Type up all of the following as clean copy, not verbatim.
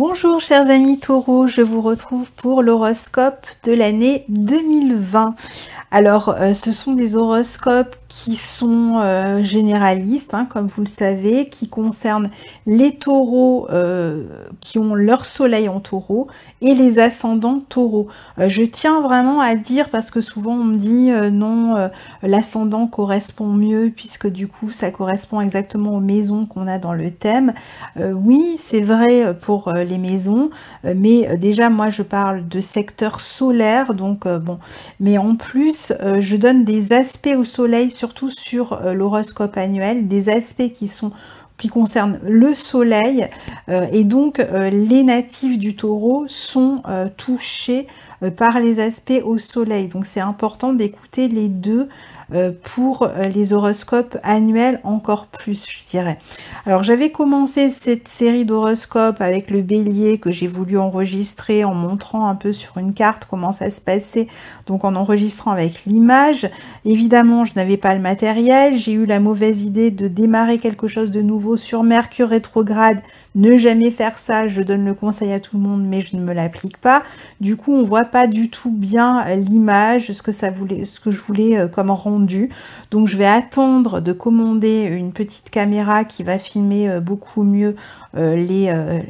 Bonjour chers amis taureaux, je vous retrouve pour l'horoscope de l'année 2020. Alors, ce sont des horoscopes qui sont généralistes, hein, comme vous le savez, qui concernent les taureaux qui ont leur soleil en taureau et les ascendants taureaux. Je tiens vraiment à dire, parce que souvent on me dit non, l'ascendant correspond mieux, puisque du coup ça correspond exactement aux maisons qu'on a dans le thème. Oui, c'est vrai pour les maisons, mais déjà moi je parle de secteur solaire, donc bon, mais en plus je donne des aspects au soleil, surtout sur l'horoscope annuel, des aspects qui concernent le soleil, et donc les natifs du taureau sont touchés par les aspects au soleil, donc c'est important d'écouter les deux pour les horoscopes annuels encore plus, je dirais. Alors j'avais commencé cette série d'horoscopes avec le bélier que j'ai voulu enregistrer en montrant un peu sur une carte comment ça se passait, donc en enregistrant avec l'image. Évidemment je n'avais pas le matériel, j'ai eu la mauvaise idée de démarrer quelque chose de nouveau sur Mercure rétrograde. Ne jamais faire ça, je donne le conseil à tout le monde, mais je ne me l'applique pas. Du coup, on voit pas du tout bien l'image, ce que je voulais comme rendu. Donc, je vais attendre de commander une petite caméra qui va filmer beaucoup mieux une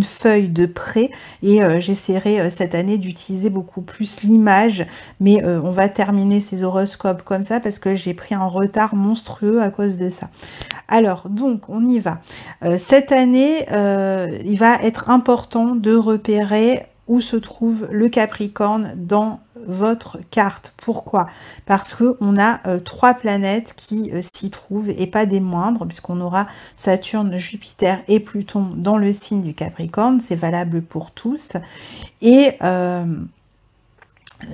feuille de près, et j'essaierai cette année d'utiliser beaucoup plus l'image, mais on va terminer ces horoscopes comme ça parce que j'ai pris un retard monstrueux à cause de ça. Alors, donc, on y va. Cette année, il va être important de repérer où se trouve le Capricorne dans votre carte. Pourquoi? Parce que on a 3 planètes qui s'y trouvent, et pas des moindres, puisqu'on aura Saturne, Jupiter et Pluton dans le signe du Capricorne. C'est valable pour tous. Et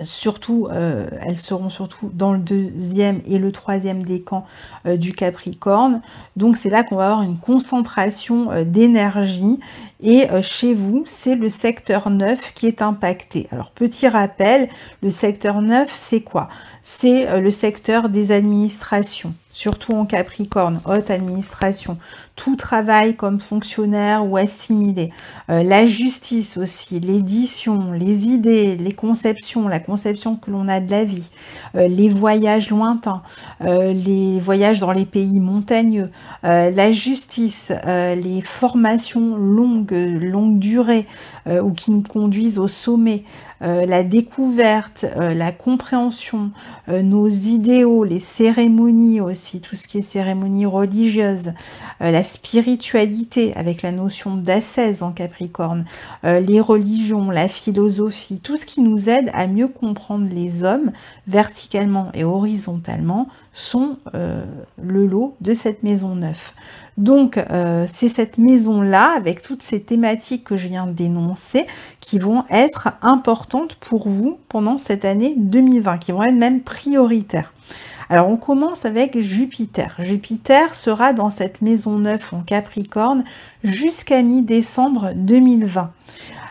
surtout, elles seront surtout dans le 2e et le 3e décan du Capricorne. Donc c'est là qu'on va avoir une concentration d'énergie, et chez vous c'est le secteur 9 qui est impacté. Alors petit rappel, le secteur 9 c'est quoi? C'est le secteur des administrations, surtout en Capricorne, haute administration, tout travail comme fonctionnaire ou assimilé, la justice aussi, l'édition, les idées, les conceptions, la conception que l'on a de la vie, les voyages lointains, les voyages dans les pays montagneux, la justice, les formations longue durée, ou qui nous conduisent au sommet, la découverte, la compréhension, nos idéaux, les cérémonies aussi, tout ce qui est cérémonie religieuse, la spiritualité avec la notion d'ascèse en Capricorne, les religions, la philosophie, tout ce qui nous aide à mieux comprendre les hommes verticalement et horizontalement sont le lot de cette maison 9. Donc c'est cette maison-là, avec toutes ces thématiques que je viens d'énoncer, qui vont être importantes pour vous pendant cette année 2020, qui vont être même prioritaires. Alors on commence avec Jupiter. Jupiter sera dans cette maison 9 en Capricorne jusqu'à mi-décembre 2020.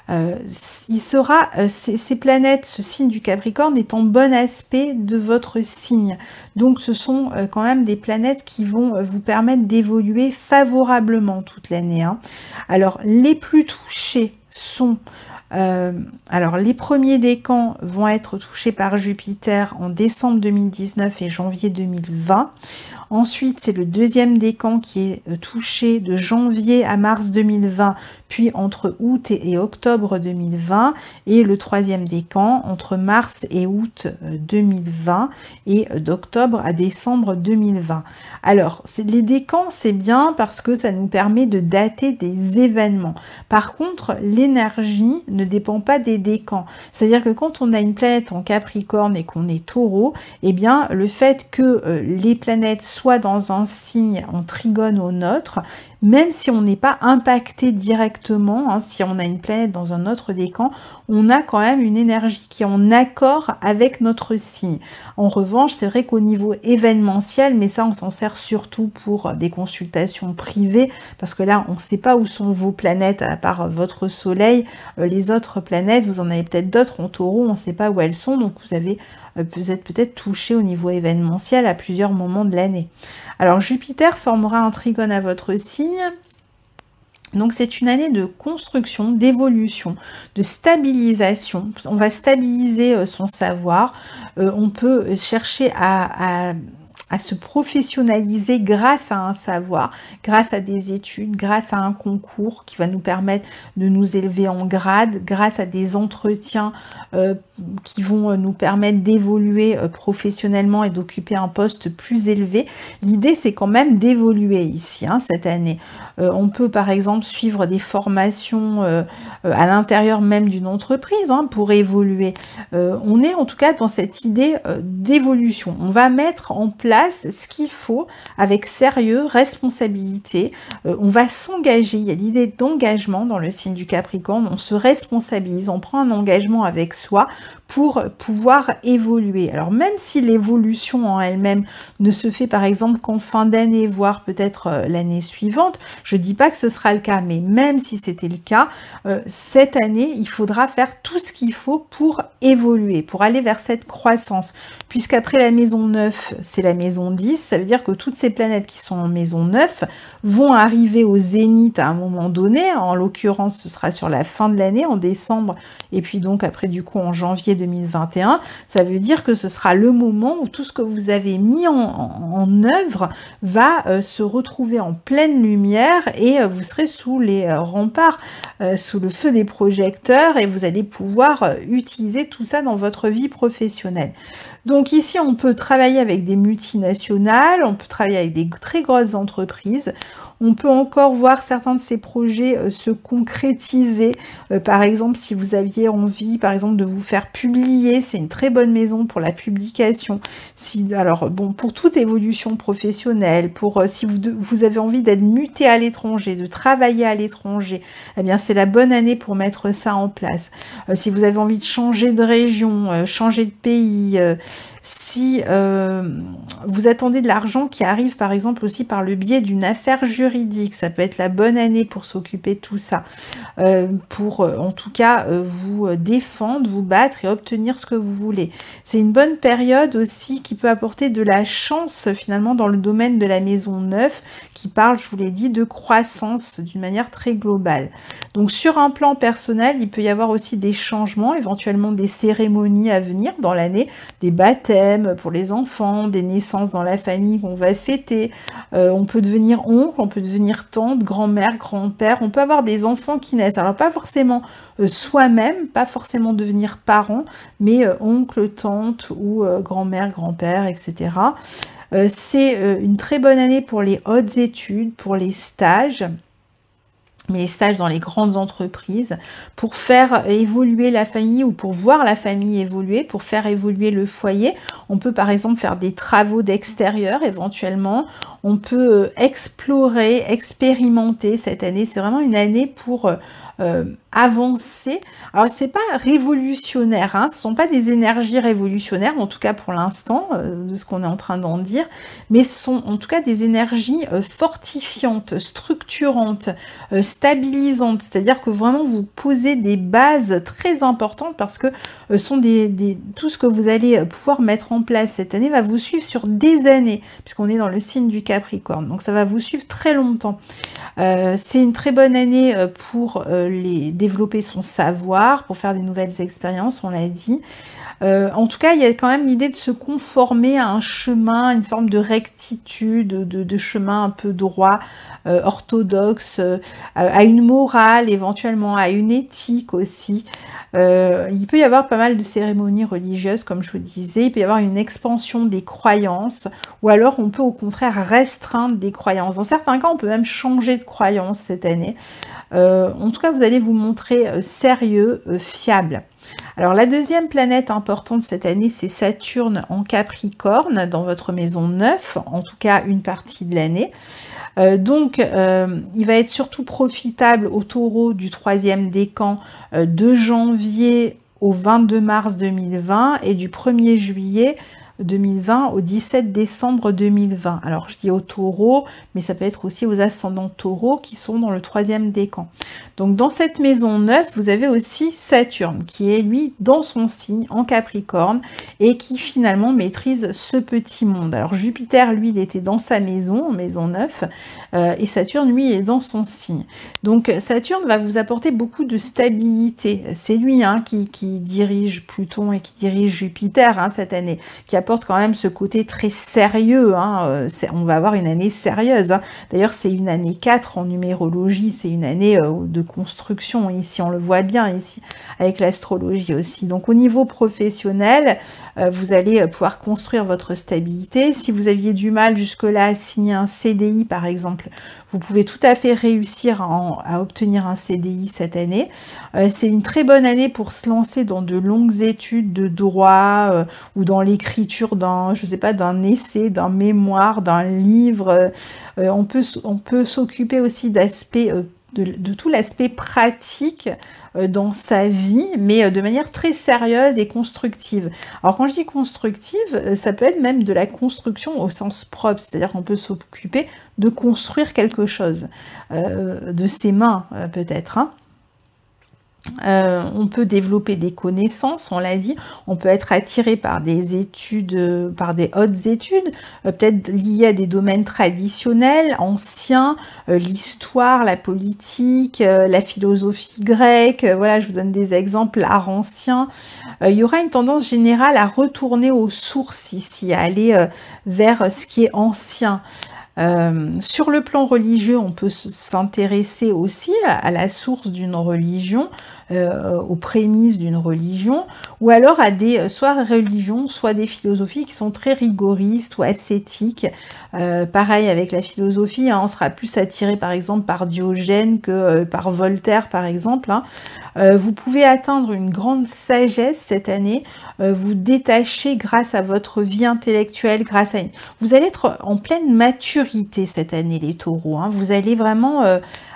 Il sera, ces planètes, ce signe du Capricorne est en bon aspect de votre signe. Donc ce sont quand même des planètes qui vont vous permettre d'évoluer favorablement toute l'année, hein. Alors les plus touchés sont... alors les premiers décans vont être touchés par Jupiter en décembre 2019 et janvier 2020. Ensuite, c'est le 2e décan qui est touché de janvier à mars 2020, puis entre août et octobre 2020, et le 3e décan entre mars et août 2020, et d'octobre à décembre 2020. Alors, les décans, c'est bien parce que ça nous permet de dater des événements. Par contre, l'énergie ne dépend pas des décans. C'est-à-dire que quand on a une planète en Capricorne et qu'on est Taureau, eh bien, le fait que les planètes soit dans un signe en trigone au nôtre, même si on n'est pas impacté directement, hein, si on a une planète dans un autre décan, on a quand même une énergie qui est en accord avec notre signe. En revanche, c'est vrai qu'au niveau événementiel, mais ça on s'en sert surtout pour des consultations privées, parce que là on ne sait pas où sont vos planètes à part votre soleil. Les autres planètes, vous en avez peut-être d'autres en Taureau, on ne sait pas où elles sont, donc vous êtes peut-être touché au niveau événementiel à plusieurs moments de l'année. Alors Jupiter formera un trigone à votre signe, Donc c'est une année de construction, d'évolution, de stabilisation. On va stabiliser son savoir. On peut chercher à se professionnaliser grâce à un savoir, grâce à des études, grâce à un concours qui va nous permettre de nous élever en grade, grâce à des entretiens qui vont nous permettre d'évoluer professionnellement et d'occuper un poste plus élevé. L'idée, c'est quand même d'évoluer ici, hein, cette année. On peut par exemple suivre des formations à l'intérieur même d'une entreprise, hein, pour évoluer. On est en tout cas dans cette idée d'évolution. On va mettre en place ce qu'il faut avec sérieux, responsabilité. On va s'engager. Il y a l'idée d'engagement dans le signe du Capricorne. On se responsabilise, on prend un engagement avec soi pour pouvoir évoluer. Alors même si l'évolution en elle-même ne se fait par exemple qu'en fin d'année, voire peut-être l'année suivante, je dis pas que ce sera le cas, mais même si c'était le cas, cette année, il faudra faire tout ce qu'il faut pour évoluer, pour aller vers cette croissance. Puisqu'après la maison 9, c'est la maison 10, ça veut dire que toutes ces planètes qui sont en maison 9 vont arriver au zénith à un moment donné. En l'occurrence, ce sera sur la fin de l'année, en décembre, et puis donc après du coup en janvier 2021. Ça veut dire que ce sera le moment où tout ce que vous avez mis en œuvre va se retrouver en pleine lumière et vous serez sous les remparts, sous le feu des projecteurs, et vous allez pouvoir utiliser tout ça dans votre vie professionnelle. Donc ici, on peut travailler avec des multinationales, on peut travailler avec des très grosses entreprises, on peut encore voir certains de ces projets se concrétiser. Par exemple, si vous aviez envie, par exemple, de vous faire publier, c'est une très bonne maison pour la publication. Alors, bon, pour toute évolution professionnelle, si vous avez envie d'être muté à l'étranger, de travailler à l'étranger, eh bien, c'est la bonne année pour mettre ça en place. Si vous avez envie de changer de région, changer de pays, si vous attendez de l'argent qui arrive par exemple aussi par le biais d'une affaire juridique, ça peut être la bonne année pour s'occuper de tout ça, pour en tout cas vous défendre, vous battre et obtenir ce que vous voulez. C'est une bonne période aussi qui peut apporter de la chance finalement dans le domaine de la maison 9 qui parle, je vous l'ai dit, de croissance d'une manière très globale. Donc sur un plan personnel, il peut y avoir aussi des changements, éventuellement des cérémonies à venir dans l'année, des baptêmes pour les enfants, des naissances dans la famille qu'on va fêter. On peut devenir oncle, on peut devenir tante, grand-mère, grand-père. On peut avoir des enfants qui naissent. Alors pas forcément soi-même, pas forcément devenir parent, mais oncle, tante ou grand-mère, grand-père, etc. C'est une très bonne année pour les hautes études, pour les stages. Mais les stages dans les grandes entreprises, pour faire évoluer la famille ou pour voir la famille évoluer, pour faire évoluer le foyer. On peut par exemple faire des travaux d'extérieur éventuellement. On peut explorer, expérimenter cette année. C'est vraiment une année pour avancer. Alors c'est pas révolutionnaire, hein, ce sont pas des énergies révolutionnaires, en tout cas pour l'instant, de ce qu'on est en train d'en dire, mais ce sont en tout cas des énergies fortifiantes, structurantes, stabilisantes, c'est-à-dire que vraiment vous posez des bases très importantes parce que tout ce que vous allez pouvoir mettre en place cette année va vous suivre sur des années, puisqu'on est dans le signe du Capricorne, donc ça va vous suivre très longtemps. C'est une très bonne année pour développer son savoir, pour faire des nouvelles expériences, on l'a dit. En tout cas, il y a quand même l'idée de se conformer à un chemin, une forme de rectitude, de chemin un peu droit, orthodoxe, à une morale éventuellement, à une éthique aussi. Il peut y avoir pas mal de cérémonies religieuses, comme je vous disais. Il peut y avoir une expansion des croyances, ou alors on peut au contraire restreindre des croyances. Dans certains cas, on peut même changer de croyance cette année. En tout cas, vous allez vous montrer sérieux, fiable. Alors la deuxième planète importante cette année, c'est Saturne en Capricorne, dans votre maison 9, en tout cas une partie de l'année. Donc, il va être surtout profitable au Taureau du 3e décan de janvier au 22 mars 2020 et du 1er juillet 2020 au 17 décembre 2020. Alors je dis aux taureaux, mais ça peut être aussi aux ascendants taureaux qui sont dans le 3e décan. Donc dans cette maison 9, vous avez aussi Saturne qui est lui dans son signe en Capricorne et qui finalement maîtrise ce petit monde. Alors Jupiter lui il était dans sa maison, en maison 9, et Saturne lui est dans son signe. Donc Saturne va vous apporter beaucoup de stabilité. C'est lui qui dirige Pluton et qui dirige Jupiter cette année, qui apporte quand même ce côté très sérieux. On va avoir une année sérieuse. D'ailleurs, c'est une année 4 en numérologie, c'est une année de construction ici, on le voit bien ici, avec l'astrologie aussi. Donc au niveau professionnel, vous allez pouvoir construire votre stabilité. Si vous aviez du mal jusque-là à signer un CDI, par exemple, vous pouvez tout à fait réussir à obtenir un CDI cette année. C'est une très bonne année pour se lancer dans de longues études de droit ou dans l'écriture d'un, je sais pas, d'un essai, d'un mémoire, d'un livre. On peut s'occuper aussi d'aspects de tout l'aspect pratique dans sa vie, mais de manière très sérieuse et constructive. Alors quand je dis constructive, ça peut être même de la construction au sens propre, c'est-à-dire qu'on peut s'occuper de construire quelque chose, de ses mains peut-être. On peut développer des connaissances, on l'a dit, on peut être attiré par des études, par des hautes études, peut-être liées à des domaines traditionnels, anciens, l'histoire, la politique, la philosophie grecque, voilà, je vous donne des exemples, l'art ancien. Il y aura une tendance générale à retourner aux sources ici, à aller vers ce qui est ancien. Sur le plan religieux, on peut s'intéresser aussi à la source d'une religion, aux prémices d'une religion, ou alors à des soit religions, soit des philosophies qui sont très rigoristes ou ascétiques. Pareil avec la philosophie, on sera plus attiré par exemple par Diogène que par Voltaire par exemple. Vous pouvez atteindre une grande sagesse cette année, vous détacher grâce à votre vie intellectuelle, vous allez être en pleine maturité cette année les taureaux, vous allez vraiment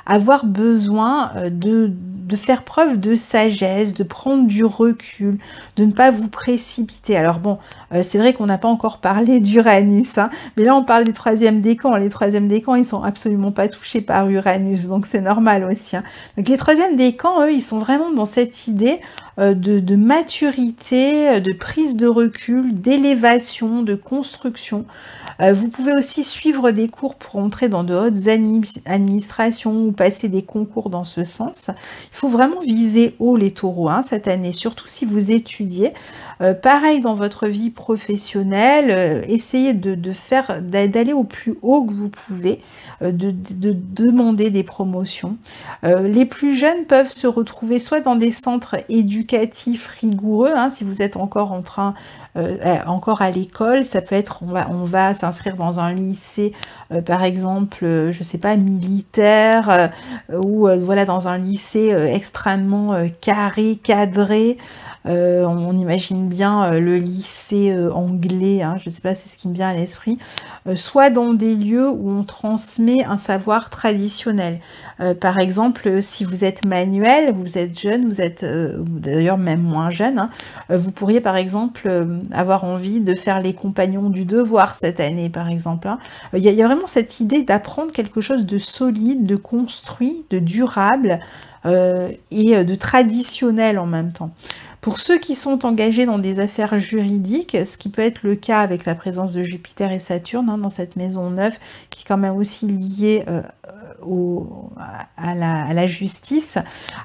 avoir besoin de faire preuve de sagesse, de prendre du recul, de ne pas vous précipiter. Alors bon, c'est vrai qu'on n'a pas encore parlé d'Uranus, mais là on parle des 3e décans. Les 3e décans, ils sont absolument pas touchés par Uranus, donc c'est normal aussi. Donc les 3e décans, eux, ils sont vraiment dans cette idée de maturité, de prise de recul, d'élévation, de construction. Vous pouvez aussi suivre des cours pour entrer dans de hautes administrations ou passer des concours dans ce sens. Il faut vraiment viser haut les taureaux cette année, surtout si vous étudiez. Pareil dans votre vie professionnelle, essayez d'aller au plus haut que vous pouvez, de demander des promotions. Les plus jeunes peuvent se retrouver soit dans des centres éducatifs rigoureux, si vous êtes encore encore à l'école, ça peut être, on va s'inscrire dans un lycée, par exemple, je sais pas, militaire, ou voilà, dans un lycée extrêmement carré, cadré. On imagine bien le lycée anglais, je ne sais pas, c'est ce qui me vient à l'esprit, soit dans des lieux où on transmet un savoir traditionnel. Par exemple, si vous êtes manuel, vous êtes jeune, vous êtes d'ailleurs même moins jeune, vous pourriez par exemple avoir envie de faire les compagnons du devoir cette année, par exemple. Il y a vraiment cette idée d'apprendre quelque chose de solide, de construit, de durable et de traditionnel en même temps. Pour ceux qui sont engagés dans des affaires juridiques, ce qui peut être le cas avec la présence de Jupiter et Saturne dans cette maison 9, qui est quand même aussi liée à la justice,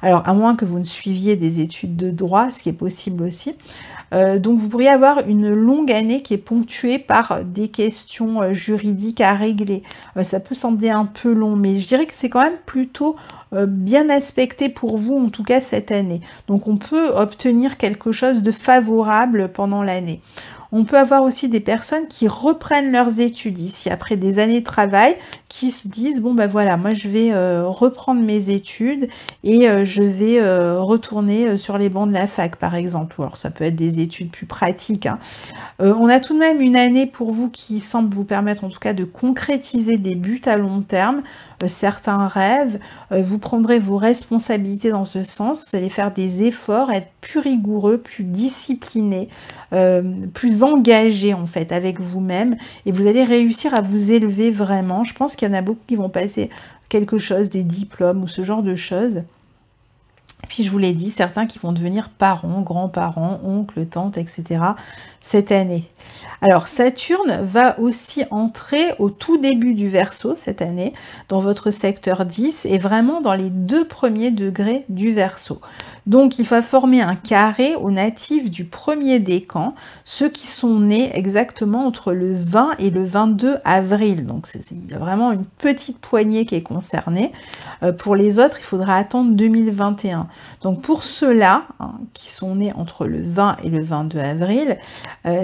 alors à moins que vous ne suiviez des études de droit, ce qui est possible aussi. Donc vous pourriez avoir une longue année qui est ponctuée par des questions juridiques à régler. Ça peut sembler un peu long, mais je dirais que c'est quand même plutôt bien aspecté pour vous, en tout cas cette année. Donc on peut obtenir quelque chose de favorable pendant l'année. On peut avoir aussi des personnes qui reprennent leurs études ici, après des années de travail, qui se disent: bon ben voilà, moi je vais reprendre mes études et je vais retourner sur les bancs de la fac par exemple. Alors ça peut être des études plus pratiques, hein. On a tout de même une année pour vous qui semble vous permettre en tout cas de concrétiser des buts à long terme, certains rêves, vous prendrez vos responsabilités dans ce sens, vous allez faire des efforts, être plus rigoureux, plus discipliné, plus engagé en fait avec vous-même, et vous allez réussir à vous élever vraiment. Je pense qu'il y en a beaucoup qui vont passer quelque chose, des diplômes ou ce genre de choses. Puis je vous l'ai dit, certains qui vont devenir parents, grands-parents, oncles, tantes, etc. cette année. Alors Saturne va aussi entrer au tout début du Verseau cette année, dans votre secteur 10 et vraiment dans les 2 premiers degrés du Verseau. Donc il va former un carré aux natifs du premier décan, ceux qui sont nés exactement entre le 20 et le 22 avril. Donc il y a vraiment une petite poignée qui est concernée. Pour les autres, il faudra attendre 2021. Donc pour ceux-là, hein, qui sont nés entre le 20 et le 22 avril,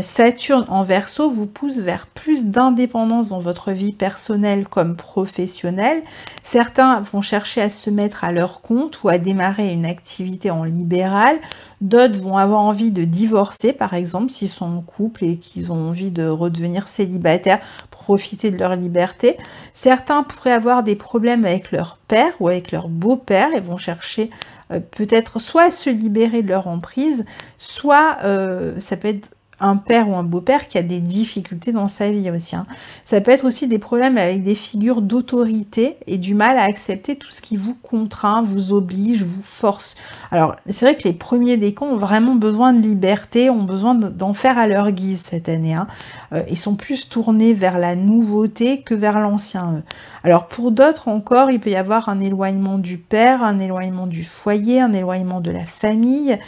Saturne en Verseau vous pousse vers plus d'indépendance dans votre vie personnelle comme professionnelle. Certains vont chercher à se mettre à leur compte ou à démarrer une activité en libéral. D'autres vont avoir envie de divorcer, par exemple, s'ils sont en couple et qu'ils ont envie de redevenir célibataires pour profiter de leur liberté. Certains pourraient avoir des problèmes avec leur père ou avec leur beau-père et vont chercher peut-être soit à se libérer de leur emprise, soit ça peut être un père ou un beau-père qui a des difficultés dans sa vie aussi, hein. Ça peut être aussi des problèmes avec des figures d'autorité et du mal à accepter tout ce qui vous contraint, vous oblige, vous force. Alors, c'est vrai que les premiers décans ont vraiment besoin de liberté, ont besoin d'en faire à leur guise cette année, hein. Ils sont plus tournés vers la nouveauté que vers l'ancien. Alors, pour d'autres encore, il peut y avoir un éloignement du père, un éloignement du foyer, un éloignement de la famille.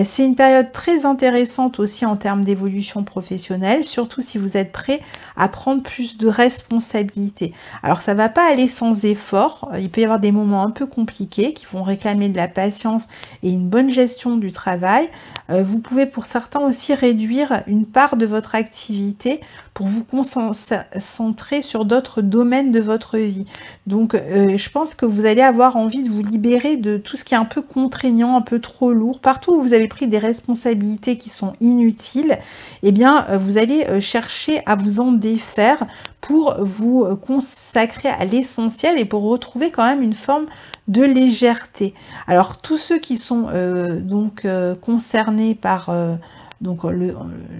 C'est une période très intéressante aussi en termes d'évolution professionnelle, surtout si vous êtes prêt à prendre plus de responsabilités. Alors ça ne va pas aller sans effort, il peut y avoir des moments un peu compliqués qui vont réclamer de la patience et une bonne gestion du travail. Vous pouvez pour certains aussi réduire une part de votre activité pour vous concentrer sur d'autres domaines de votre vie. Donc je pense que vous allez avoir envie de vous libérer de tout ce qui est un peu contraignant, un peu trop lourd. Partout où vous avez pris des responsabilités qui sont inutiles, eh bien vous allez chercher à vous en défaire pour vous consacrer à l'essentiel et pour retrouver quand même une forme de légèreté. Alors tous ceux qui sont concernés par donc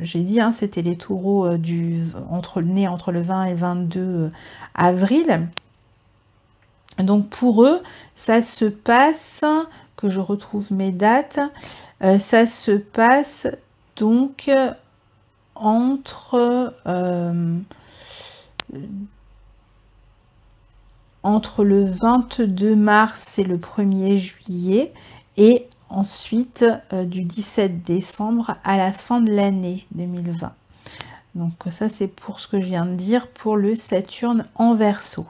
j'ai dit, hein, c'était les taureaux nés entre le 20 et le 22 avril. Donc pour eux, ça se passe, que je retrouve mes dates, ça se passe donc entre le 22 mars et le 1er juillet et ensuite du 17 décembre à la fin de l'année 2020. Donc ça c'est pour ce que je viens de dire pour le Saturne en Verseau.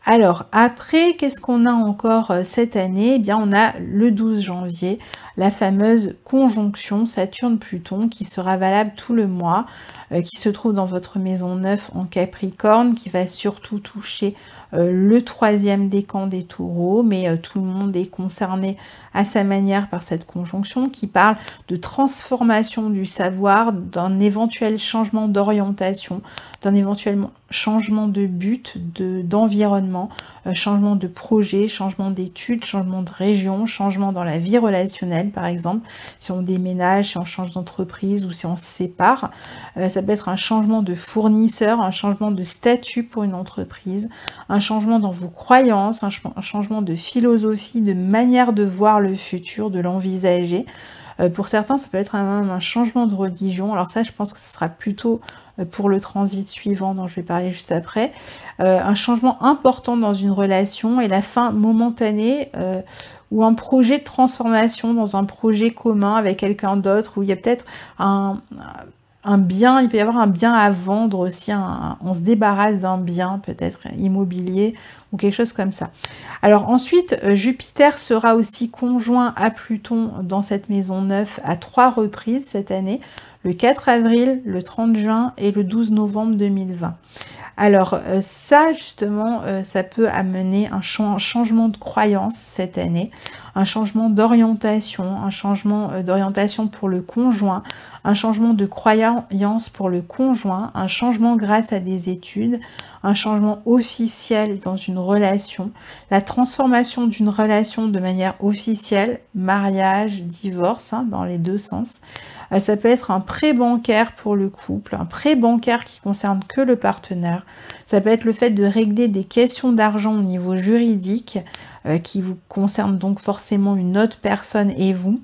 Alors après, qu'est-ce qu'on a encore cette année? Eh bien on a le 12 janvier, la fameuse conjonction Saturne-Pluton qui sera valable tout le mois, qui se trouve dans votre maison 9 en Capricorne, qui va surtout toucher le 3e décan des taureaux, mais tout le monde est concerné à sa manière par cette conjonction qui parle de transformation du savoir, d'un éventuel changement d'orientation, d'un éventuel changement de but, d'environnement, changement de projet, changement d'études, changement de région, changement dans la vie relationnelle par exemple, si on déménage, si on change d'entreprise ou si on se sépare. Ça peut être un changement de fournisseur, un changement de statut pour une entreprise, un changement dans vos croyances, un changement de philosophie, de manière de voir le futur, de l'envisager. Pour certains, ça peut être un changement de religion. Alors ça, je pense que ce sera plutôt pour le transit suivant dont je vais parler juste après. Un changement important dans une relation et la fin momentanée ou un projet de transformation dans un projet commun avec quelqu'un d'autre où il y a peut-être un bien, il peut y avoir un bien à vendre aussi, on se débarrasse d'un bien peut-être immobilier ou quelque chose comme ça. Alors ensuite, Jupiter sera aussi conjoint à Pluton dans cette maison 9 à 3 reprises cette année, le 4 avril, le 30 juin et le 12 novembre 2020. Alors ça justement, ça peut amener un changement de croyance cette année, un changement d'orientation, un changement d'orientation pour le conjoint, un changement de croyance pour le conjoint, un changement grâce à des études, un changement officiel dans une relation, la transformation d'une relation de manière officielle, mariage, divorce, hein, dans les deux sens. Ça peut être un prêt bancaire pour le couple, un prêt bancaire qui concerne que le partenaire. Ça peut être le fait de régler des questions d'argent au niveau juridique qui vous concernent donc forcément une autre personne et vous.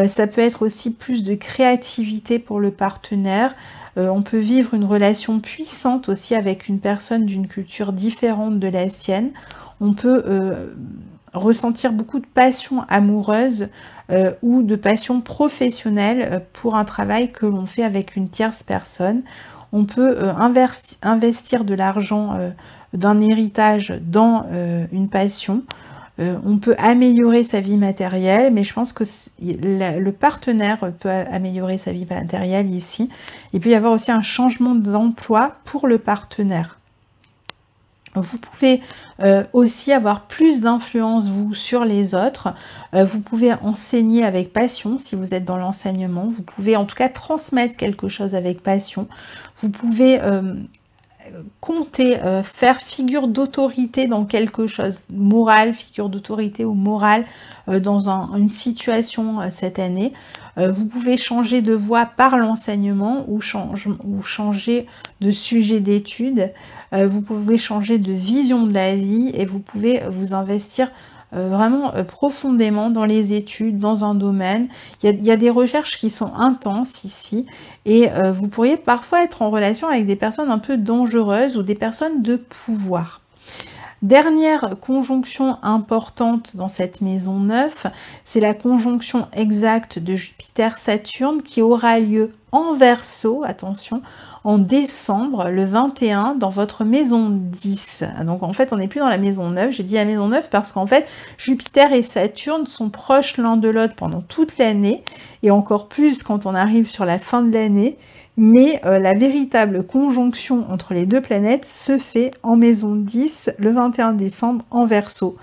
Ça peut être aussi plus de créativité pour le partenaire. On peut vivre une relation puissante aussi avec une personne d'une culture différente de la sienne. On peut ressentir beaucoup de passion amoureuse ou de passion professionnelle pour un travail que l'on fait avec une tierce personne. On peut investir de l'argent d'un héritage dans une passion. On peut améliorer sa vie matérielle, mais je pense que le partenaire peut améliorer sa vie matérielle ici. Il peut y avoir aussi un changement d'emploi pour le partenaire. Vous pouvez aussi avoir plus d'influence, vous, sur les autres. Vous pouvez enseigner avec passion si vous êtes dans l'enseignement. Vous pouvez en tout cas transmettre quelque chose avec passion. Vous pouvez compter, faire figure d'autorité dans quelque chose, morale, figure d'autorité ou morale dans une situation cette année. Vous pouvez changer de voie par l'enseignement ou changer de sujet d'étude. Vous pouvez changer de vision de la vie et vous pouvez vous investir vraiment profondément dans les études, dans un domaine. Il y a des recherches qui sont intenses ici et vous pourriez parfois être en relation avec des personnes un peu dangereuses ou des personnes de pouvoir. Dernière conjonction importante dans cette maison 9, c'est la conjonction exacte de Jupiter-Saturne qui aura lieu en Verseau, attention, en décembre, le 21, dans votre maison 10. Donc en fait, on n'est plus dans la maison 9. J'ai dit la maison 9 parce qu'en fait, Jupiter et Saturne sont proches l'un de l'autre pendant toute l'année, et encore plus quand on arrive sur la fin de l'année. Mais la véritable conjonction entre les deux planètes se fait en maison 10, le 21 décembre, en Verseau.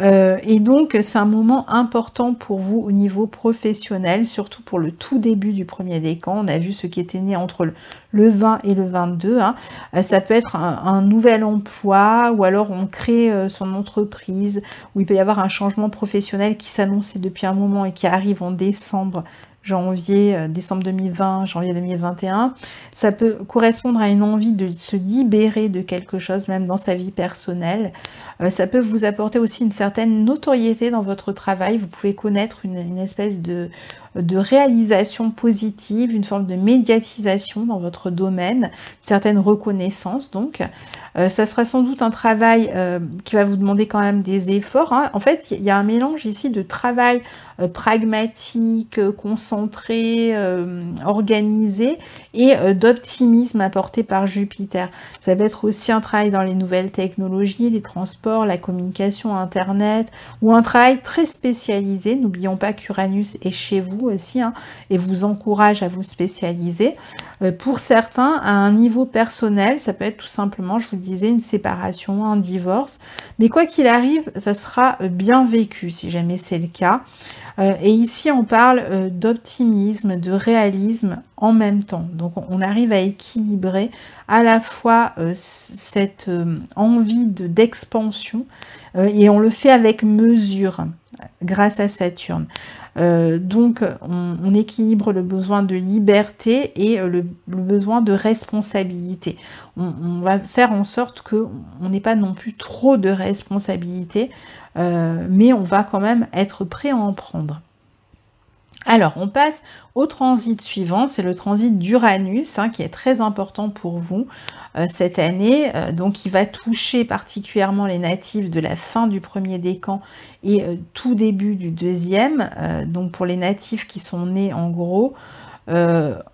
Et donc, c'est un moment important pour vous au niveau professionnel, surtout pour le tout début du premier décan. On a vu ce qui était né entre le 20 et le 22. Hein. Ça peut être un nouvel emploi, ou alors on crée son entreprise, où il peut y avoir un changement professionnel qui s'annonçait depuis un moment et qui arrive en décembre 2020, janvier 2021. Ça peut correspondre à une envie de se libérer de quelque chose, même dans sa vie personnelle. Ça peut vous apporter aussi une certaine notoriété dans votre travail. Vous pouvez connaître une espèce de réalisation positive, une forme de médiatisation dans votre domaine, une certaine reconnaissance donc. Ça sera sans doute un travail qui va vous demander quand même des efforts. Hein. En fait, il y a un mélange ici de travail pragmatique, concentré, organisé et d'optimisme apporté par Jupiter. Ça peut être aussi un travail dans les nouvelles technologies, les transports, la communication, Internet, ou un travail très spécialisé. N'oublions pas qu'Uranus est chez vous aussi hein, et vous encourage à vous spécialiser. Pour certains, à un niveau personnel, ça peut être tout simplement, je vous disais, une séparation, un divorce. Mais quoi qu'il arrive, ça sera bien vécu si jamais c'est le cas. Et ici, on parle d'optimisme, de réalisme en même temps. Donc, on arrive à équilibrer à la fois cette envie d'expansion et on le fait avec mesure grâce à Saturne. Donc, on équilibre le besoin de liberté et le besoin de responsabilité. On va faire en sorte qu'on n'ait pas non plus trop de responsabilité, mais on va quand même être prêt à en prendre. Alors, on passe au transit suivant, c'est le transit d'Uranus, hein, qui est très important pour vous cette année. Donc, il va toucher particulièrement les natifs de la fin du premier décan et tout début du deuxième. Donc, pour les natifs qui sont nés en gros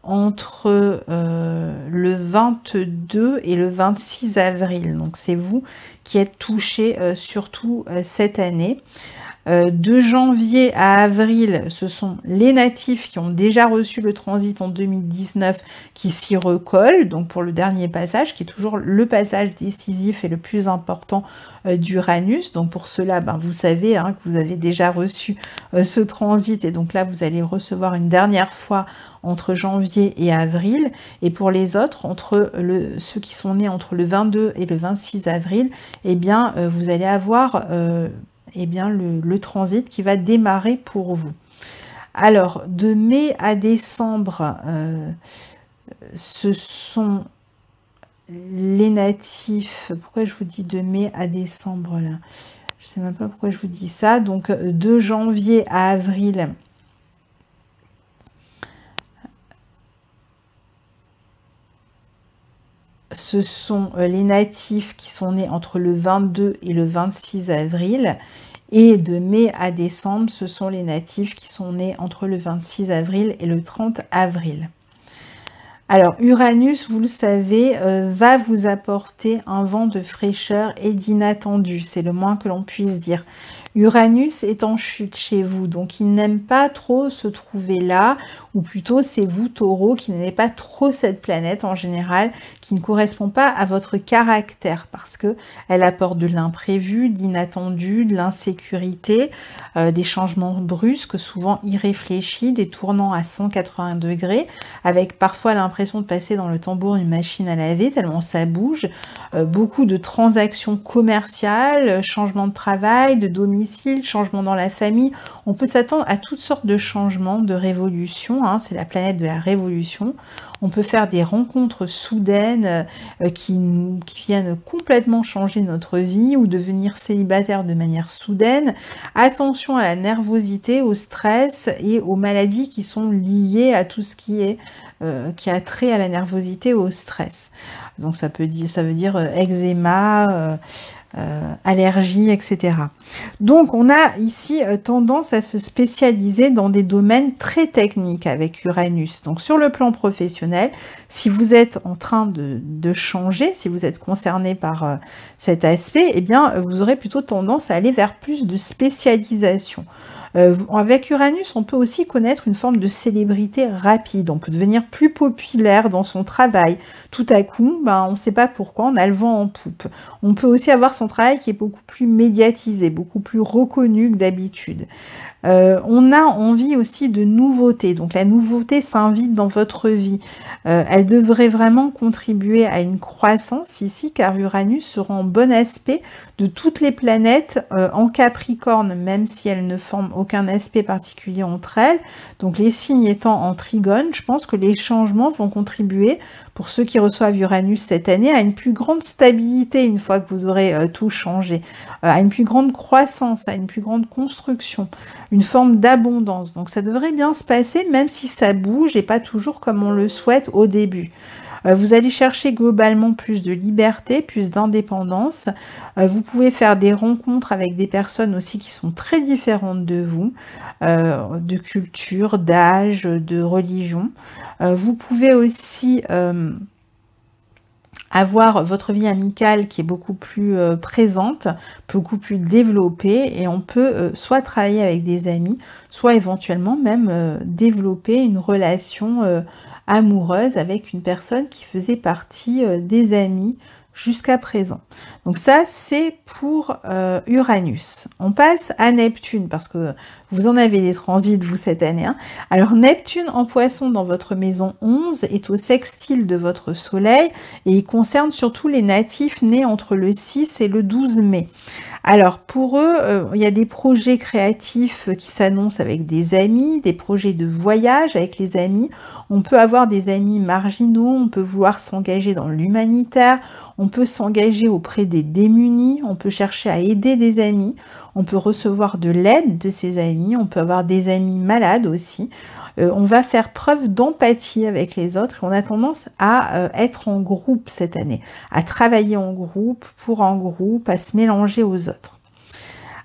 entre le 22 et le 26 avril. Donc, c'est vous qui êtes touchés surtout cette année. De janvier à avril, ce sont les natifs qui ont déjà reçu le transit en 2019 qui s'y recollent, donc pour le dernier passage, qui est toujours le passage décisif et le plus important d'Uranus. Donc pour cela, vous savez hein, que vous avez déjà reçu ce transit, et donc là, vous allez recevoir une dernière fois entre janvier et avril. Et pour les autres, ceux qui sont nés entre le 22 et le 26 avril, eh bien, vous allez avoir le transit qui va démarrer pour vous. Alors, de mai à décembre, ce sont les natifs. Pourquoi je vous dis de mai à décembre là? Je ne sais même pas pourquoi je vous dis ça. Donc, de janvier à avril, ce sont les natifs qui sont nés entre le 22 et le 26 avril. Et de mai à décembre, ce sont les natifs qui sont nés entre le 26 avril et le 30 avril. Alors, Uranus, vous le savez, va vous apporter un vent de fraîcheur et d'inattendu. C'est le moins que l'on puisse dire. Uranus est en chute chez vous, donc il n'aime pas trop se trouver là, ou plutôt c'est vous, Taureau, qui n'aimez pas trop cette planète en général, qui ne correspond pas à votre caractère, parce que elle apporte de l'imprévu, de l'inattendu, de l'insécurité, des changements brusques, souvent irréfléchis, des tournants à 180 degrés, avec parfois l'impression de passer dans le tambour d'une machine à laver, tellement ça bouge, beaucoup de transactions commerciales, changement de travail, de domicile, changement dans la famille. On peut s'attendre à toutes sortes de changements, de révolutions, hein, c'est la planète de la révolution. On peut faire des rencontres soudaines qui viennent complètement changer notre vie, ou devenir célibataire de manière soudaine. Attention à la nervosité, au stress et aux maladies qui sont liées à tout ce qui a trait à la nervosité, au stress. Donc ça veut dire eczéma, allergie, etc. Donc on a ici tendance à se spécialiser dans des domaines très techniques avec Uranus. Donc sur le plan professionnel, si vous êtes en train de changer, si vous êtes concerné par cet aspect, eh bien vous aurez plutôt tendance à aller vers plus de spécialisation. Avec Uranus, on peut aussi connaître une forme de célébrité rapide. On peut devenir plus populaire dans son travail. Tout à coup, on ne sait pas pourquoi, on a le vent en poupe. On peut aussi avoir son travail qui est beaucoup plus médiatisé, beaucoup plus reconnu que d'habitude. On a envie aussi de nouveautés, donc la nouveauté s'invite dans votre vie. Elle devrait vraiment contribuer à une croissance ici, car Uranus sera en bon aspect de toutes les planètes en Capricorne, même si elles ne forment aucun aspect particulier entre elles. Donc les signes étant en Trigone, je pense que les changements vont contribuer, pour ceux qui reçoivent Uranus cette année, à une plus grande stabilité une fois que vous aurez tout changé, à une plus grande croissance, à une plus grande construction, une forme d'abondance. Donc ça devrait bien se passer, même si ça bouge et pas toujours comme on le souhaite au début. Vous allez chercher globalement plus de liberté, plus d'indépendance. Vous pouvez faire des rencontres avec des personnes aussi qui sont très différentes de vous, de culture, d'âge, de religion. Vous pouvez aussi avoir votre vie amicale qui est beaucoup plus présente, beaucoup plus développée, et on peut soit travailler avec des amis, soit éventuellement même développer une relation amoureuse avec une personne qui faisait partie des amis jusqu'à présent. Donc ça, c'est pour Uranus. On passe à Neptune, parce que vous en avez des transits, vous, cette année. Hein. Alors, Neptune en Poisson dans votre maison 11 est au sextile de votre soleil, et il concerne surtout les natifs nés entre le 6 et le 12 mai. Alors, pour eux, il y a des projets créatifs qui s'annoncent avec des amis, des projets de voyage avec les amis. On peut avoir des amis marginaux, on peut vouloir s'engager dans l'humanitaire, on peut s'engager auprès des démunis, on peut chercher à aider des amis, on peut recevoir de l'aide de ses amis, on peut avoir des amis malades aussi. On va faire preuve d'empathie avec les autres, et on a tendance à être en groupe cette année, à travailler en groupe, pour en groupe, à se mélanger aux autres.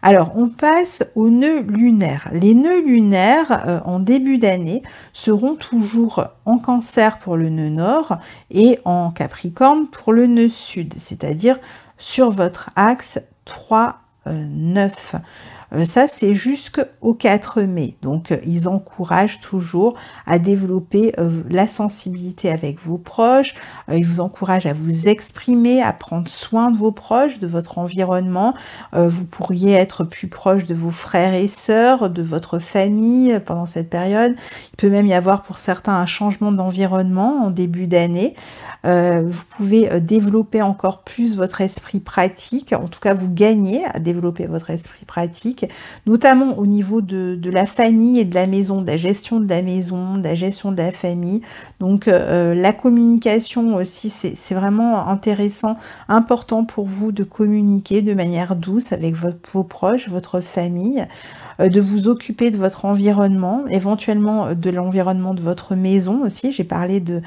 Alors, on passe aux nœuds lunaires. Les nœuds lunaires, en début d'année, seront toujours en Cancer pour le nœud nord et en Capricorne pour le nœud sud, c'est-à-dire sur votre axe 3-9. Ça, c'est jusqu'au 4 mai. Donc, ils encouragent toujours à développer la sensibilité avec vos proches. Ils vous encouragent à vous exprimer, à prendre soin de vos proches, de votre environnement. Vous pourriez être plus proche de vos frères et sœurs, de votre famille pendant cette période. Il peut même y avoir pour certains un changement d'environnement en début d'année. Vous pouvez développer encore plus votre esprit pratique, en tout cas vous gagnez à développer votre esprit pratique, notamment au niveau de la famille et de la maison, de la gestion de la maison, de la gestion de la famille. Donc la communication aussi, c'est vraiment intéressant, important pour vous de communiquer de manière douce avec vos proches, votre famille, de vous occuper de votre environnement, éventuellement de l'environnement de votre maison aussi. J'ai parlé de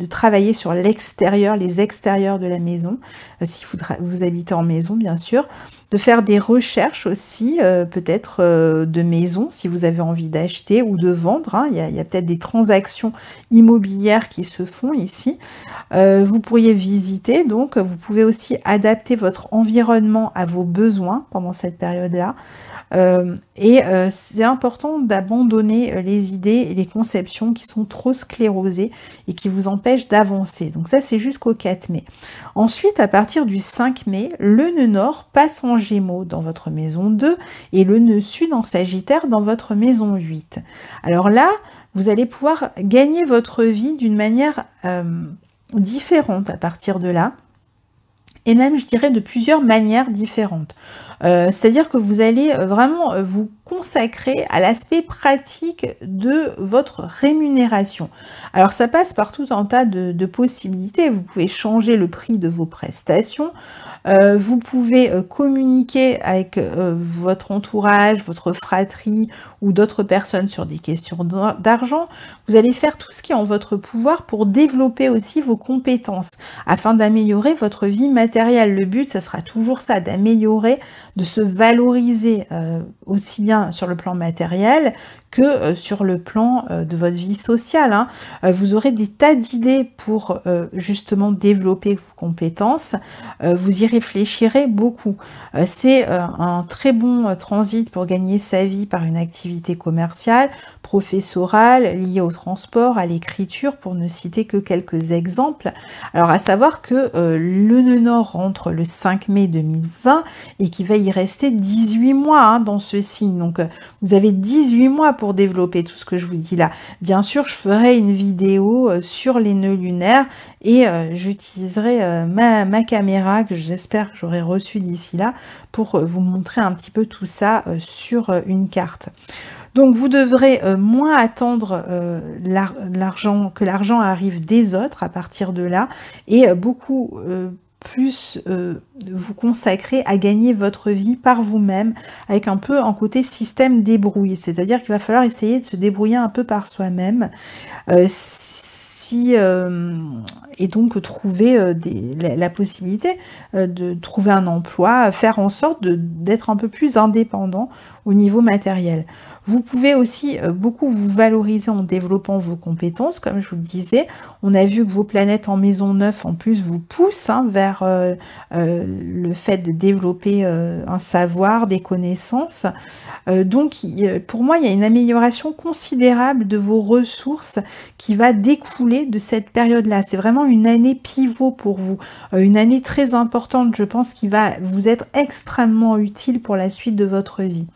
travailler sur l'extérieur, les extérieurs de la maison, si vous habitez en maison bien sûr, de faire des recherches aussi, peut-être de maison, si vous avez envie d'acheter ou de vendre, hein. Il y a peut-être des transactions immobilières qui se font ici. Vous pourriez visiter, donc vous pouvez aussi adapter votre environnement à vos besoins pendant cette période-là. C'est important d'abandonner les idées et les conceptions qui sont trop sclérosées et qui vous empêchent d'avancer. Donc ça, c'est jusqu'au 4 mai. Ensuite, à partir du 5 mai, le nœud nord passe en Gémeaux dans votre maison 2 et le nœud sud en Sagittaire dans votre maison 8. Alors là, vous allez pouvoir gagner votre vie d'une manière différente à partir de là. Et même, je dirais, de plusieurs manières différentes. C'est-à-dire que vous allez vraiment vous consacrer à l'aspect pratique de votre rémunération. Alors, ça passe par tout un tas de possibilités. Vous pouvez changer le prix de vos prestations. Vous pouvez communiquer avec votre entourage, votre fratrie ou d'autres personnes sur des questions d'argent. Vous allez faire tout ce qui est en votre pouvoir pour développer aussi vos compétences afin d'améliorer votre vie matérielle. Le but, ça sera toujours ça, d'améliorer, de se valoriser aussi bien sur le plan matériel que sur le plan de votre vie sociale, hein. Vous aurez des tas d'idées pour justement développer vos compétences. Vous y réfléchirez beaucoup. C'est un très bon transit pour gagner sa vie par une activité commerciale, professorale, liée au transport, à l'écriture, pour ne citer que quelques exemples. Alors à savoir que le nœud nord rentre le 5 mai 2020 et qu'il va y rester 18 mois hein, dans ce signe. Donc vous avez 18 mois pour développer tout ce que je vous dis là. Bien sûr, je ferai une vidéo sur les nœuds lunaires et j'utiliserai ma caméra que j'espère que j'aurai reçue d'ici là pour vous montrer un petit peu tout ça sur une carte. Donc vous devrez moins attendre que l'argent arrive des autres à partir de là et beaucoup plus vous consacrer à gagner votre vie par vous-même avec un peu un côté système débrouille, c'est-à-dire qu'il va falloir essayer de se débrouiller un peu par soi-même et donc trouver la possibilité de trouver un emploi, faire en sorte d'être un peu plus indépendant au niveau matériel. Vous pouvez aussi beaucoup vous valoriser en développant vos compétences, comme je vous le disais. On a vu que vos planètes en maison 9 en plus vous poussent hein, vers le fait de développer un savoir, des connaissances. Donc pour moi, il y a une amélioration considérable de vos ressources qui va découler de cette période-là. C'est vraiment une année pivot pour vous, une année très importante, je pense, qui va vous être extrêmement utile pour la suite de votre vie.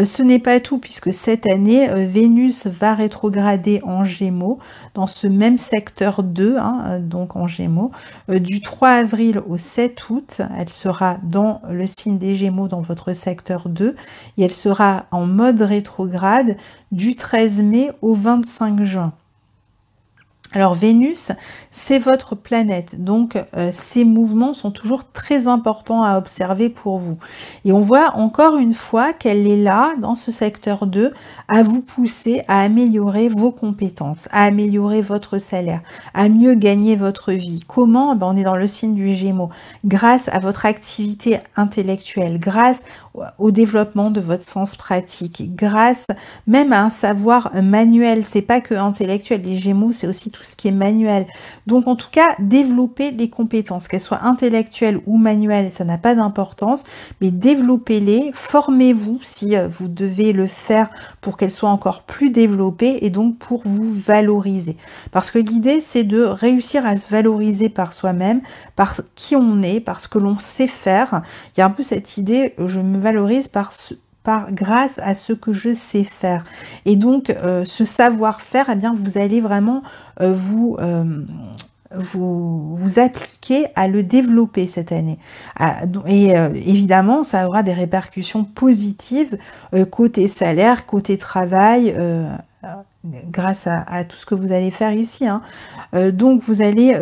Ce n'est pas tout puisque cette année, Vénus va rétrograder en Gémeaux dans ce même secteur 2, hein, donc en Gémeaux, du 3 avril au 7 août. Elle sera dans le signe des Gémeaux dans votre secteur 2 et elle sera en mode rétrograde du 13 mai au 25 juin. Alors Vénus, c'est votre planète, donc ces mouvements sont toujours très importants à observer pour vous. Et on voit encore une fois qu'elle est là, dans ce secteur 2, à vous pousser à améliorer vos compétences, à améliorer votre salaire, à mieux gagner votre vie. Comment? Ben, on est dans le signe du Gémeaux. Grâce à votre activité intellectuelle, grâce au développement de votre sens pratique, grâce même à un savoir manuel, c'est pas que intellectuel, les Gémeaux, c'est aussi tout tout ce qui est manuel. Donc en tout cas, développez les compétences, qu'elles soient intellectuelles ou manuelles, ça n'a pas d'importance, mais développez-les, formez-vous si vous devez le faire pour qu'elles soient encore plus développées et donc pour vous valoriser. Parce que l'idée, c'est de réussir à se valoriser par soi-même, par qui on est, par ce que l'on sait faire. Il y a un peu cette idée, je me valorise grâce à ce que je sais faire. Et donc, ce savoir-faire, eh bien, vous allez vraiment vous appliquer à le développer cette année. Évidemment, ça aura des répercussions positives côté salaire, côté travail, grâce à tout ce que vous allez faire ici. Donc vous allez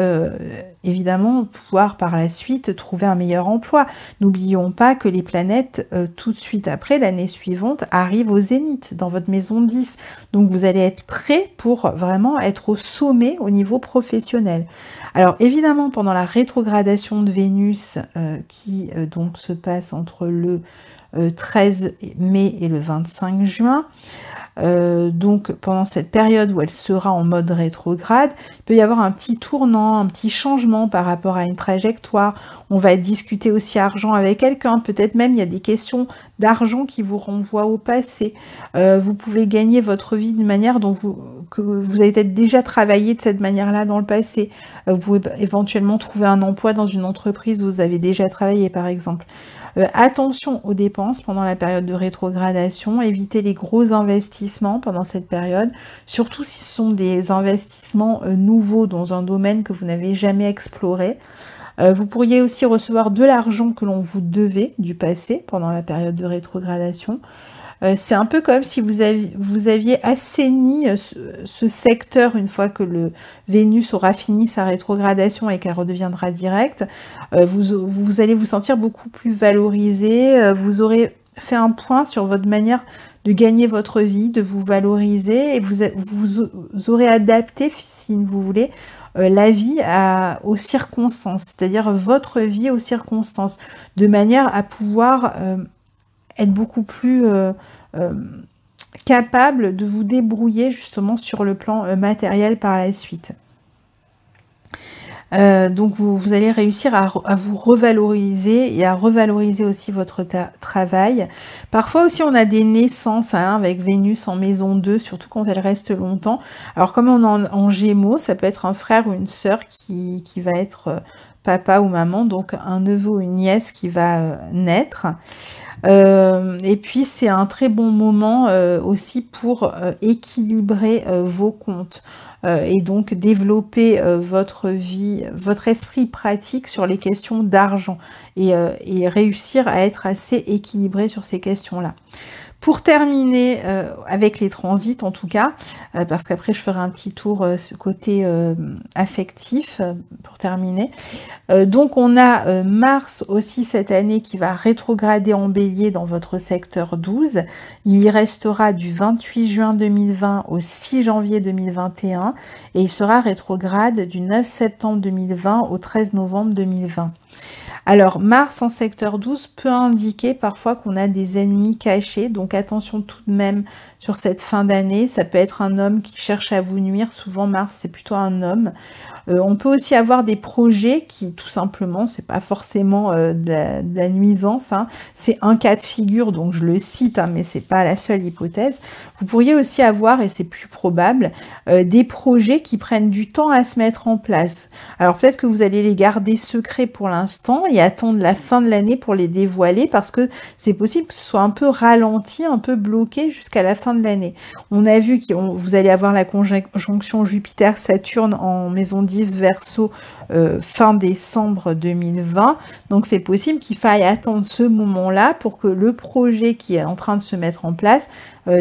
évidemment pouvoir par la suite trouver un meilleur emploi. N'oublions pas que les planètes tout de suite après, l'année suivante, arrivent au zénith dans votre maison 10. Donc vous allez être prêt pour vraiment être au sommet au niveau professionnel. Alors évidemment, pendant la rétrogradation de Vénus qui donc se passe entre le 13 mai et le 25 juin, donc pendant cette période où elle sera en mode rétrograde, il peut y avoir un petit tournant, un petit changement par rapport à une trajectoire. On va discuter aussi argent avec quelqu'un, peut-être même il y a des questions d'argent qui vous renvoient au passé. Vous pouvez gagner votre vie d'une manière dont que vous avez peut-être déjà travaillé de cette manière-là dans le passé. Vous pouvez éventuellement trouver un emploi dans une entreprise où vous avez déjà travaillé par exemple. Attention aux dépenses pendant la période de rétrogradation, évitez les gros investissements pendant cette période, surtout si ce sont des investissements nouveaux dans un domaine que vous n'avez jamais exploré. Vous pourriez aussi recevoir de l'argent que l'on vous devait du passé pendant la période de rétrogradation. C'est un peu comme si vous aviez assaini ce secteur une fois que le Vénus aura fini sa rétrogradation et qu'elle redeviendra directe. Vous allez vous sentir beaucoup plus valorisé, vous aurez fait un point sur votre manière de gagner votre vie, de vous valoriser et vous aurez adapté, si vous voulez, la vie aux circonstances, c'est-à-dire votre vie aux circonstances, de manière à pouvoir être beaucoup plus capable de vous débrouiller justement sur le plan matériel par la suite. Donc vous allez réussir à vous revaloriser et à revaloriser aussi votre travail. Parfois aussi on a des naissances avec Vénus en maison 2, surtout quand elle reste longtemps. Alors comme on est en Gémeaux, ça peut être un frère ou une sœur qui va être papa ou maman, donc un neveu ou une nièce qui va naître. Et puis c'est un très bon moment aussi pour équilibrer vos comptes et donc développer votre vie, votre esprit pratique sur les questions d'argent et réussir à être assez équilibré sur ces questions-là. Pour terminer avec les transits en tout cas, parce qu'après je ferai un petit tour côté affectif pour terminer. Donc on a Mars aussi cette année qui va rétrograder en Bélier dans votre secteur 12. Il y restera du 28 juin 2020 au 6 janvier 2021 et il sera rétrograde du 9 septembre 2020 au 13 novembre 2020. Alors, Mars en secteur 12 peut indiquer parfois qu'on a des ennemis cachés, donc attention tout de même sur cette fin d'année. Ça peut être un homme qui cherche à vous nuire, souvent Mars c'est plutôt un homme. On peut aussi avoir des projets qui tout simplement, c'est pas forcément de la nuisance, c'est un cas de figure, donc je le cite, mais c'est pas la seule hypothèse. Vous pourriez aussi avoir, et c'est plus probable, des projets qui prennent du temps à se mettre en place. Alors peut-être que vous allez les garder secrets pour l'instant et attendre la fin de l'année pour les dévoiler parce que c'est possible que ce soit un peu ralenti, un peu bloqué jusqu'à la fin de l'année. On a vu que vous allez avoir la conjonction Jupiter-Saturne en maison 10 Verseau fin décembre 2020. Donc c'est possible qu'il faille attendre ce moment-là pour que le projet qui est en train de se mettre en place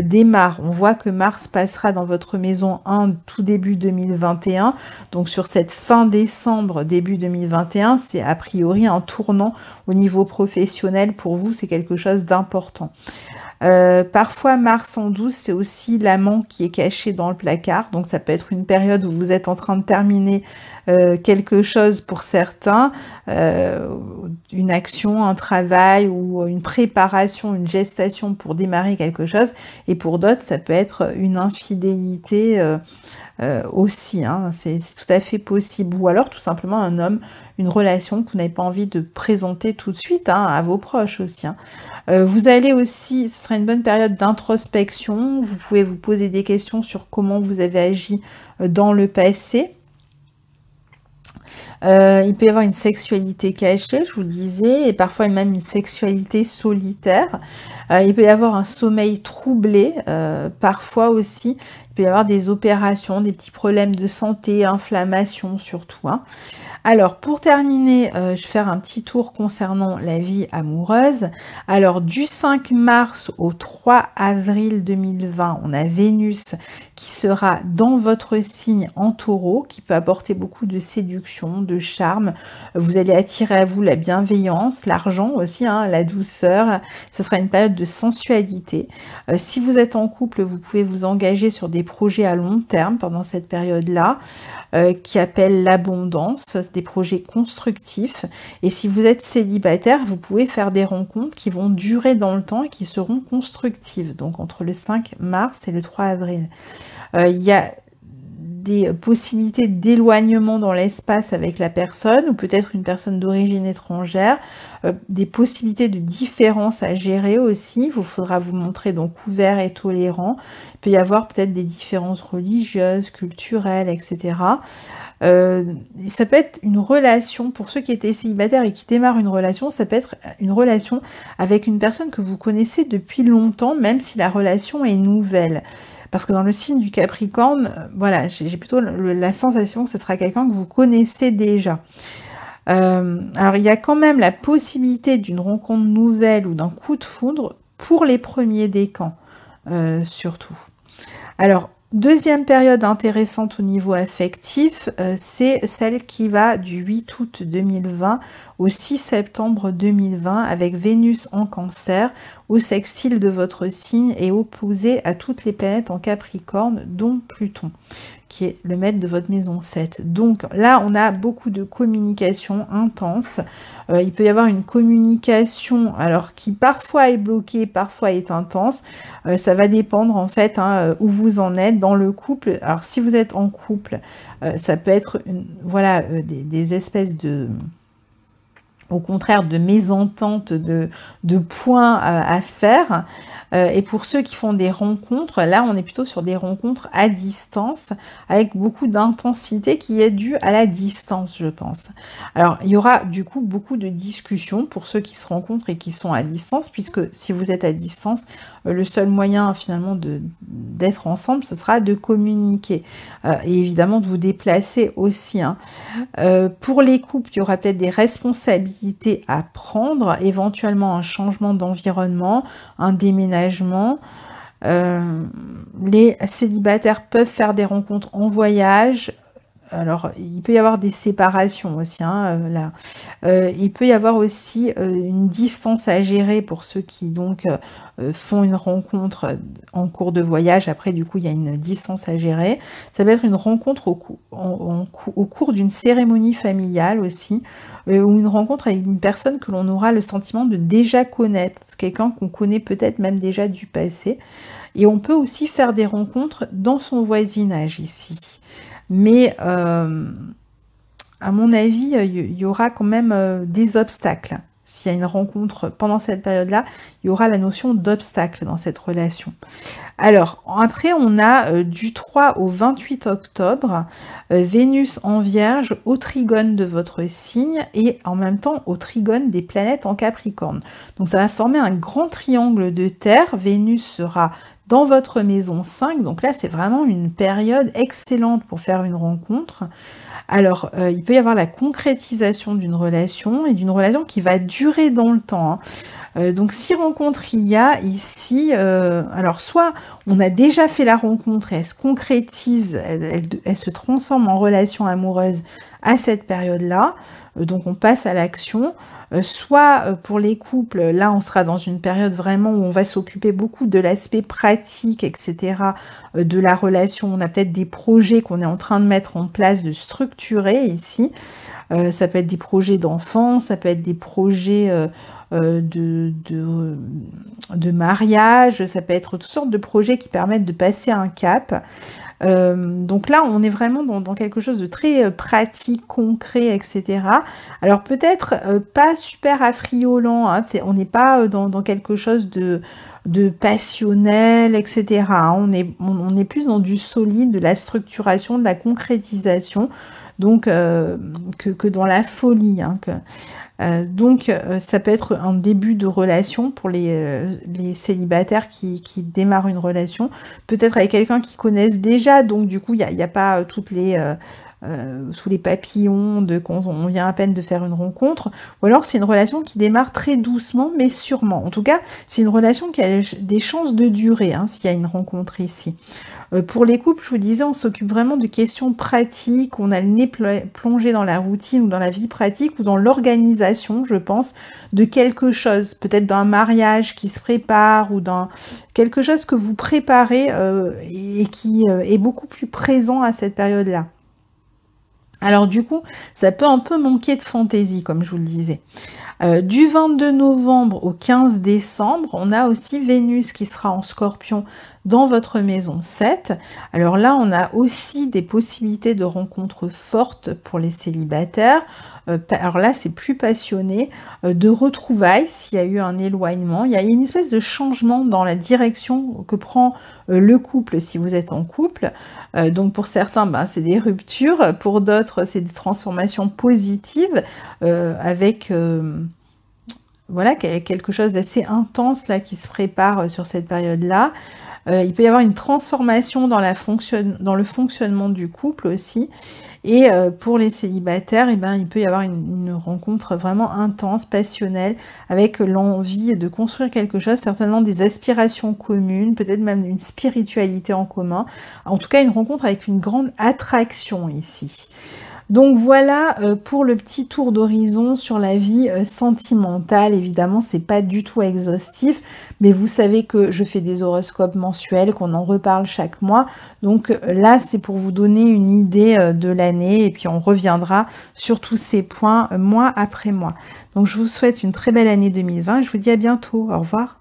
démarre. On voit que Mars passera dans votre maison 1 tout début 2021. Donc sur cette fin décembre, début 2021, c'est a priori un tournant au niveau professionnel pour vous. C'est quelque chose d'important. Parfois Mars en 12 c'est aussi l'amant qui est caché dans le placard, donc ça peut être une période où vous êtes en train de terminer quelque chose pour certains, une action, un travail ou une préparation, une gestation pour démarrer quelque chose, et pour d'autres ça peut être une infidélité aussi, hein, c'est tout à fait possible. Ou alors tout simplement un homme, une relation que vous n'avez pas envie de présenter tout de suite, hein, à vos proches aussi, hein. Vous allez aussi, ce sera une bonne période d'introspection, vous pouvez vous poser des questions sur comment vous avez agi dans le passé. Il peut y avoir une sexualité cachée, je vous le disais, et parfois même une sexualité solitaire. Il peut y avoir un sommeil troublé, parfois aussi. Il peut y avoir des opérations, des petits problèmes de santé, inflammation surtout, hein. Alors, pour terminer, je vais faire un petit tour concernant la vie amoureuse. Alors, du 5 mars au 3 avril 2020, on a Vénus qui sera dans votre signe en taureau, qui peut apporter beaucoup de séduction, de charme. Vous allez attirer à vous la bienveillance, l'argent aussi, hein, la douceur. Ce sera une période de sensualité. Si vous êtes en couple, vous pouvez vous engager sur des projets à long terme pendant cette période-là. Qui appelle l'abondance, des projets constructifs. Et si vous êtes célibataire, vous pouvez faire des rencontres qui vont durer dans le temps et qui seront constructives, donc entre le 5 mars et le 3 avril. Il y a des possibilités d'éloignement dans l'espace avec la personne, ou peut-être une personne d'origine étrangère, des possibilités de différence à gérer aussi. Il vous faudra vous montrer donc ouvert et tolérant. Il peut y avoir peut-être des différences religieuses, culturelles, etc. Ça peut être une relation, pour ceux qui étaient célibataires et qui démarrent une relation, ça peut être une relation avec une personne que vous connaissez depuis longtemps, même si la relation est nouvelle. Parce que dans le signe du Capricorne, voilà, j'ai plutôt la sensation que ce sera quelqu'un que vous connaissez déjà. Alors, il y a quand même la possibilité d'une rencontre nouvelle ou d'un coup de foudre pour les premiers décans, surtout. Alors, deuxième période intéressante au niveau affectif, c'est celle qui va du 8 août 2020 au 6 septembre 2020 avec Vénus en Cancer, au sextile de votre signe et opposé à toutes les planètes en Capricorne, dont Pluton, qui est le maître de votre maison 7. Donc là, on a beaucoup de communication intense. Il peut y avoir une communication, alors qui parfois est bloquée, parfois est intense. Ça va dépendre en fait, hein, où vous en êtes dans le couple. Alors si vous êtes en couple, ça peut être voilà, des espèces de... au contraire de mésententes, de points à faire. Et pour ceux qui font des rencontres, là on est plutôt sur des rencontres à distance, avec beaucoup d'intensité qui est due à la distance, je pense. Alors il y aura du coup beaucoup de discussions pour ceux qui se rencontrent et qui sont à distance, puisque si vous êtes à distance, le seul moyen finalement d'être ensemble, ce sera de communiquer. Et évidemment de vous déplacer aussi, hein. Pour les couples, il y aura peut-être des responsabilités à prendre, éventuellement un changement d'environnement, un déménagement. Les célibataires peuvent faire des rencontres en voyage. Alors, il peut y avoir des séparations aussi, hein, là. Il peut y avoir aussi une distance à gérer pour ceux qui donc font une rencontre en cours de voyage. Après, du coup, il y a une distance à gérer. Ça peut être une rencontre au cours d'une cérémonie familiale aussi, ou une rencontre avec une personne que l'on aura le sentiment de déjà connaître, quelqu'un qu'on connaît peut-être même déjà du passé. Et on peut aussi faire des rencontres dans son voisinage ici. Mais à mon avis, il y aura quand même des obstacles. S'il y a une rencontre pendant cette période-là, il y aura la notion d'obstacle dans cette relation. Alors, après, on a du 3 au 28 octobre, Vénus en Vierge au trigone de votre signe et en même temps au trigone des planètes en Capricorne. Donc, ça va former un grand triangle de terre. Vénus sera dans votre maison 5, donc là c'est vraiment une période excellente pour faire une rencontre. Alors il peut y avoir la concrétisation d'une relation et d'une relation qui va durer dans le temps, hein. Donc si rencontre il y a ici, alors soit on a déjà fait la rencontre et elle se concrétise, elle se transforme en relation amoureuse à cette période-là, donc on passe à l'action. Soit pour les couples, là on sera dans une période vraiment où on va s'occuper beaucoup de l'aspect pratique, etc. De la relation. On a peut-être des projets qu'on est en train de mettre en place, de structurer ici. Ça peut être des projets d'enfants, ça peut être des projets de mariage, ça peut être toutes sortes de projets qui permettent de passer un cap. Donc là, on est vraiment dans quelque chose de très pratique, concret, etc. Alors peut-être pas super affriolant, hein, on n'est pas dans quelque chose de passionnel, etc. Hein. On est plus dans du solide, de la structuration, de la concrétisation, donc que dans la folie. Hein, donc ça peut être un début de relation pour les célibataires qui démarrent une relation, peut-être avec quelqu'un qu'ils connaissent déjà, donc du coup il n'y a pas toutes tous les papillons de quand on vient à peine de faire une rencontre, ou alors c'est une relation qui démarre très doucement mais sûrement. En tout cas, c'est une relation qui a des chances de durer, hein, s'il y a une rencontre ici. Pour les couples, je vous disais, on s'occupe vraiment de questions pratiques, on a le nez plongé dans la routine ou dans la vie pratique ou dans l'organisation, je pense, de quelque chose, peut-être d'un mariage qui se prépare ou d'un quelque chose que vous préparez et qui est beaucoup plus présent à cette période-là. Alors du coup, ça peut un peu manquer de fantaisie, comme je vous le disais. Du 22 novembre au 15 décembre, on a aussi Vénus qui sera en Scorpion dans votre maison 7. Alors là, on a aussi des possibilités de rencontres fortes pour les célibataires. Alors là, c'est plus passionné, de retrouvailles s'il y a eu un éloignement. Il y a une espèce de changement dans la direction que prend le couple si vous êtes en couple. Donc pour certains, c'est des ruptures. Pour d'autres, c'est des transformations positives avec... voilà, quelque chose d'assez intense là qui se prépare sur cette période-là. Il peut y avoir une transformation dans le fonctionnement du couple aussi. Et pour les célibataires, il peut y avoir une rencontre vraiment intense, passionnelle, avec l'envie de construire quelque chose, certainement des aspirations communes, peut-être même une spiritualité en commun. En tout cas, une rencontre avec une grande attraction ici. Donc voilà pour le petit tour d'horizon sur la vie sentimentale. Évidemment, c'est pas du tout exhaustif, mais vous savez que je fais des horoscopes mensuels, qu'on en reparle chaque mois. Donc là, c'est pour vous donner une idée de l'année et puis on reviendra sur tous ces points mois après mois. Donc je vous souhaite une très belle année 2020. Je vous dis à bientôt. Au revoir.